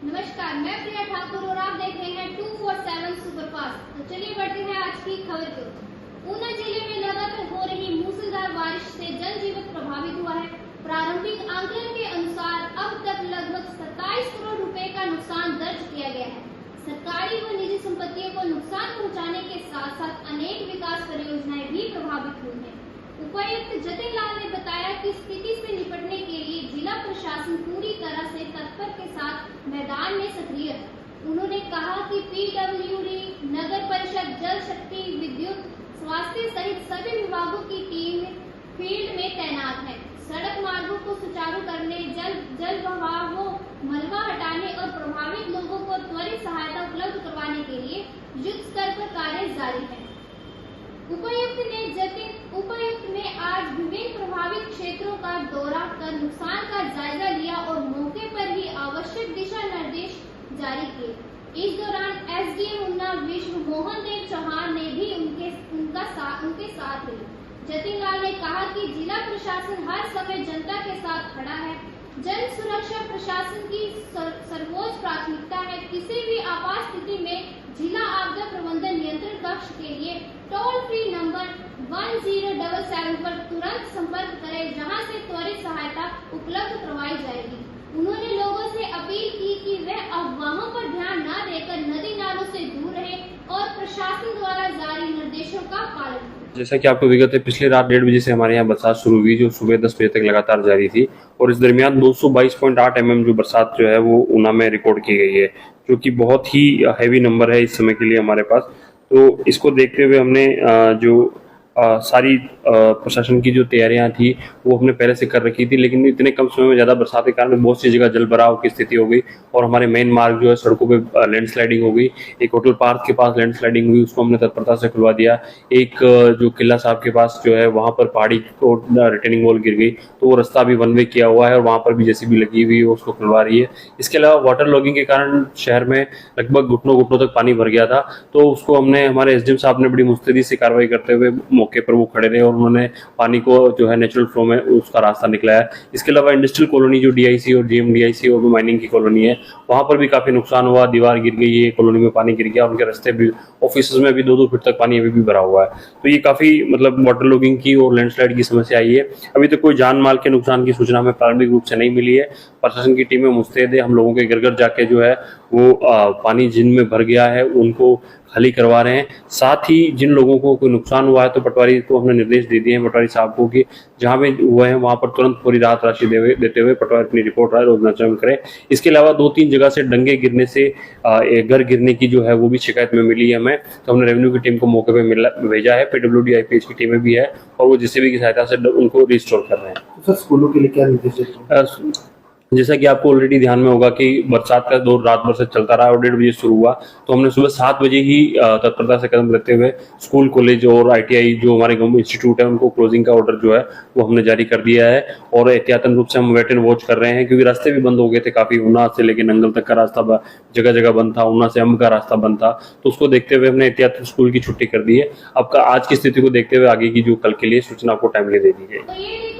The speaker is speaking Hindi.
नमस्कार, मैं प्रिया ठाकुर और आप देख रहे हैं 247 सुपरफास्ट। तो चलिए बढ़ते हैं आज की खबर की ओर। ऊना जिले में लगातार हो रही मूसलाधार बारिश से जनजीवन प्रभावित हुआ है। प्रारंभिक आंकलन के अनुसार अब तक लगभग 27 करोड़ रुपए का नुकसान दर्ज किया गया है। सरकारी व निजी संपत्तियों को नुकसान पहुँचाने के साथ साथ अनेक विकास परियोजनाएं भी प्रभावित हुई है। उपायुक्त जतिन लाल ने बताया कि स्थिति से निपटने के लिए जिला प्रशासन पूरी तरह से तत्पर के साथ मैदान में सक्रिय है। उन्होंने कहा कि पीडब्ल्यूडी, नगर परिषद, जल शक्ति, विद्युत, स्वास्थ्य सहित सभी विभागों की टीम फील्ड में तैनात है। सड़क मार्गों को सुचारू करने, जल बहाव, मलबा हटाने और प्रभावित लोगों को त्वरित सहायता उपलब्ध करवाने के लिए युद्ध स्तर पर कार्य जारी है। उपायुक्त ने आज विभिन्न प्रभावित क्षेत्रों का दौरा कर नुकसान का जायजा लिया और मौके पर ही आवश्यक दिशा निर्देश जारी किए। इस दौरान एसडीएम ऊना विश्व मोहन देव चौहान ने भी उनके साथ रही। जतिन लाल ने कहा कि जिला प्रशासन हर समय जनता के साथ खड़ा है। जन सुरक्षा प्रशासन की सर्वोच्च प्राथमिकता है। किसी भी आपात स्थिति में जिला आपदा प्रबंधन नियंत्रण कक्ष के लिए टोल फ्री नंबर 1077 पर तुरंत संपर्क करें, जहां से त्वरित सहायता उपलब्ध करवाई जाएगी। उन्होंने लोगों से अपील की कि वे अफवाहों पर ध्यान न देकर नदी नालों से दूर रहें और प्रशासन द्वारा जारी निर्देशों का पालन करें। जैसा कि आपको विगत है, पिछले रात 1:30 बजे से हमारे यहाँ बरसात शुरू हुई, जो सुबह 10 बजे तक लगातार जारी थी और इस दरमियान 222.8 mm जो बरसात जो है वो ऊना में रिकॉर्ड की गई है, जो कि बहुत ही हैवी नंबर है इस समय के लिए हमारे पास। तो इसको देखते हुए हमने जो सारी प्रशासन की जो तैयारियां थी वो हमने पहले से कर रखी थी, लेकिन इतने कम समय में ज़्यादा बरसात के कारण बहुत सी जगह जल भराव की स्थिति हो गई और हमारे मेन मार्ग जो है सड़कों पे लैंडस्लाइडिंग हो गई। एक होटल पार्क के पास लैंडस्लाइडिंग हुई, उसको हमने तत्परता से खुलवा दिया। एक जो किला साहब के पास जो है वहाँ पर पहाड़ी को रिटेनिंग वॉल गिर गई, तो वो रास्ता भी वन वे किया हुआ है और वहाँ पर भी जेसीबी लगी हुई है, उसको खुलवा रही है। इसके अलावा वाटर लॉगिंग के कारण शहर में लगभग घुटनों तक पानी भर गया था, तो उसको हमने हमारे एसडीएम साहब ने बड़ी मुस्तैदी से कार्रवाई करते हुए मौके पर वो खड़े रहे और उन्होंने पानी को जो है नेचुरल फ्लो में उसका रास्ता निकलाया। इसके अलावा इंडस्ट्रियल कॉलोनी जो डीआईसी और जीएमडीआईसी और माइनिंग की कॉलोनी है, वहां पर भी काफी नुकसान हुआ। दीवार गिर गई है, कॉलोनी में पानी गिर गया, उनके रास्ते भी, ऑफिस में भी 2-2 फीट तक पानी अभी भी भरा हुआ है। तो ये काफी वाटर लॉगिंग की और लैंडस्लाइड की समस्या आई है। अभी तक कोई जान माल के नुकसान की सूचना हमें प्रारंभिक रूप से नहीं मिली है। प्रशासन की टीमें मुस्तैद है, हम लोगों के घर घर जाके जो है वो पानी जिनमें भर गया है उनको खाली करवा रहे हैं। साथ ही जिन लोगों को कोई नुकसान हुआ है तो पटवारी को हमने निर्देश दे दिए हैं पटवारी साहब को कि जहां पे हुए हैं वहां पर तुरंत पूरी राहत राशि देते हुए पटवारी अपनी रिपोर्ट रोज नचम करें। इसके अलावा 2-3 जगह से डंगे गिरने से घर गिरने की जो है वो भी शिकायत में मिली है हमें, तो हमने रेवेन्यू की टीम को मौके पर भेजा है। पीडब्ल्यूडी आईपीएच की टीमें भी है और वो जेसीबी की सहायता से उनको रिस्टोर कर रहे हैं। सर, स्कूलों के लिए क्या निर्देश? जैसा कि आपको ऑलरेडी ध्यान में होगा कि बरसात का दौर रात भर से चलता रहा और 1:30 बजे शुरू हुआ, तो हमने सुबह 7 बजे ही तत्परता से कदम लेते हुए स्कूल, कॉलेज और आईटीआई जो हमारे गवर्नमेंट इंस्टीट्यूट है उनको क्लोजिंग का ऑर्डर जो है वो हमने जारी कर दिया है और एहतियातन रूप से हम वेट एंड वॉच कर रहे हैं, क्योंकि रास्ते भी बंद हो गए थे काफी। ऊना से लेकर नंगल तक का रास्ता जगह जगह बंद था, ऊना से अम्ब का रास्ता बंद था, तो उसको देखते हुए हमने एहतियातन स्कूल की छुट्टी कर दी है। अब आज की स्थिति को देखते हुए आगे की जो कल के लिए सूचना आपको टाइमली दे दी गई।